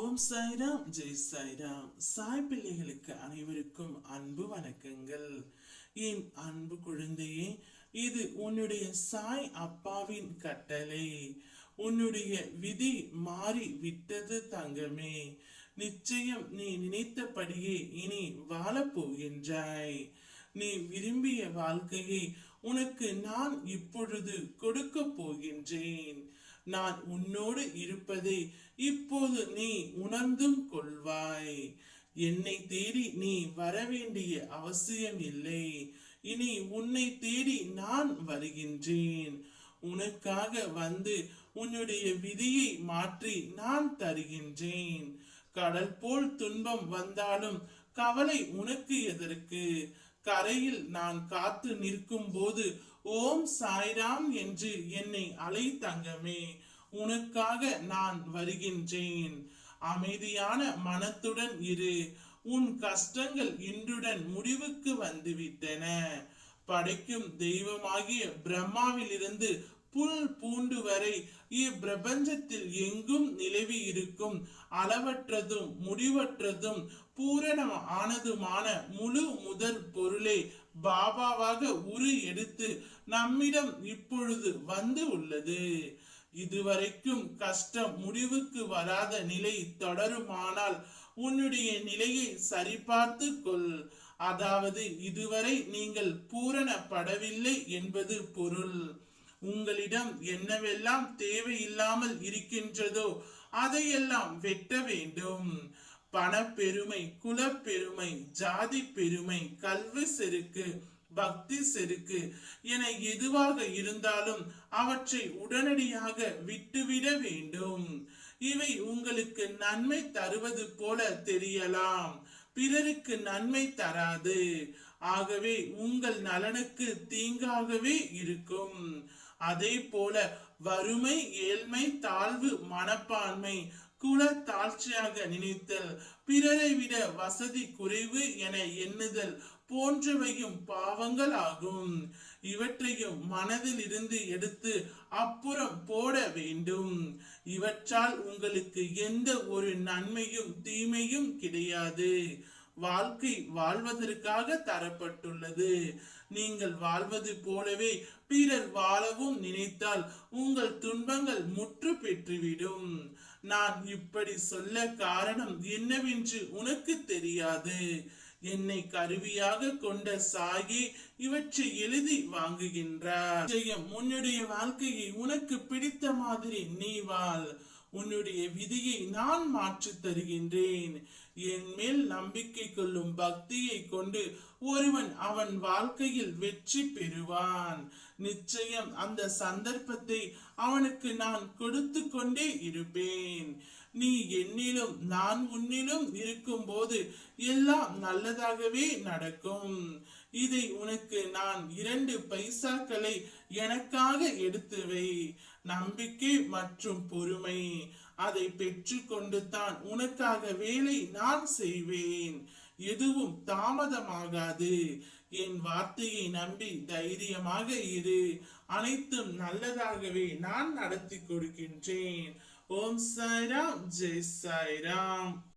ஓம் சாய்ராம், ஜெய் சாய்ராம். சாய் பிள்ளைகளுக்கு அனைவருக்கும் அன்பு வணக்கங்கள். என் அன்பு குழந்தையே, இது உன்னுடைய சாய் அப்பாவின் கட்டளை. உன்னுடைய விதி மாறி விட்டது தங்கமே. நிச்சயம் நீ நினைத்தபடியே இனி வாழப்போகின்றாய். நீ விரும்பிய வாழ்க்கையை உனக்கு நான் இப்பொழுது கொடுக்க போகின்றேன். நான் உன்னோடு இருப்பதை இப்போது நீ உணர்ந்தும் கொள்வாய். என்னை தேடி நீ வரவேண்டிய அவசியம் இல்லை. இனி உன்னை தேடி நான் வருகின்றேன். உனக்காக வந்து உன்னுடைய விதியை மாற்றி நான் தருகின்றேன். கடல் போல் துன்பம் வந்தாலும் கவலை உனக்கு எதற்கு? கரையில் நான் காத்து நிற்கும் போது ஓம் சாய்ராம் என்று என்னை அழை தங்கமே. உனக்காக நான் வருகின்றேன். அமைதியான மனத்துடன் இரு. உன் கஷ்டங்கள் இன்றுடன் முடிவுக்கு வந்துவிட்டன. படைக்கும் தெய்வமாகிய பிரம்மாவிலிருந்து புல் பூண்டு வரை இப்பிரபஞ்சத்தில் எங்கும் நிலவி இருக்கும் அளவற்றதும் முடிவற்றதும் பூரணம் ஆனதுமான முழு முதற் பொருளை பாபாவாக உரு எடுத்து நம்மிடம் இப்பொழுது வந்து உள்ளது. இதுவரைக்கும் கஷ்டம் முடிவுக்கு வராத நிலை தொடருமானால் உன்னுடைய நிலையை சரிபார்த்து கொள். அதாவது இதுவரை நீங்கள் பூரணப்படவில்லை என்பது பொருள். உங்களிடம் என்னவெல்லாம் தேவையில்லாமல் இருக்கின்றதோ அதையெல்லாம் வெட்ட வேண்டும். பணப்பெருமை, குலப்பெருமை, ஜாதி பெருமை, கல்வி செருக்கு, பக்தி செருக்கு என எதுவாக இருந்தாலும் அவற்றை உடனடியாக விட்டுவிட வேண்டும். இவை உங்களுக்கு நன்மை தருவது போல தெரியலாம், பிறருக்கு நன்மை தராது. ஆகவே உங்கள் நலனுக்கு தீங்காகவே இருக்கும். அதே போல வறுமை, ஏழ்மை, தாழ்வு மனப்பான்மை, குல தாழ்ச்சியாக நினைத்தல், பிறரை விட வசதி குறைவு என எண்ணுதல் போன்றவையும் பாவங்கள் ஆகும். இவற்றையும் மனதில் இருந்து எடுத்து அப்புறம் போட வேண்டும். இவற்றால் உங்களுக்கு எந்த ஒரு நன்மையும் தீமையும் கிடையாது. வாழ்க்கை வாழ்வதற்காக தரப்பட்டுள்ளது. நீங்கள் வாழ்வது போலவே பிறர் வாழவும் நினைத்தால் உங்கள் துன்பங்கள் முற்று பெற்றுவிடும். நான் இப்படி சொல்ல காரணம் என்னவென்று உனக்கு தெரியாது. என்னை கருவியாக கொண்ட சாயி இவற்றை எழுதி வாங்குகின்றார். உன்னுடைய வாழ்க்கையை உனக்கு பிடித்த மாதிரி நீ வாழ். உன்னுடைய விதியை நான் மாற்றி தருகின்றேன். என் மேல் நம்பிக்கை கொள்ளும் பக்தியை கொண்டு ஒருவன் அவன் வாழ்க்கையில் வெற்றி பெறுவான். நிச்சயம் அந்த சந்தர்ப்பத்தை அவனுக்கு நான் கொடுத்து கொண்டே இருப்பேன். நீ என்னிலும் நான் உன்னிலும் இருக்கும் போது எல்லாம் நல்லதாகவே நடக்கும். இதை உனக்கு நான் 2 பைசாக்களை எனக்காக எடுத்து வை. நம்பிக்கை மற்றும் பொறுமை, அதை பெற்று கொண்டு தான் உனக்காக வேலை நான் செய்வேன். எதுவும் தாமதமாகாது. என் வார்த்தையை நம்பி தைரியமாக இரு. அனைத்தும் நல்லதாகவே நான் நடத்தி கொடுக்கின்றேன். ஓம் சாய்ராம், ஜெய் சாய்ராம்.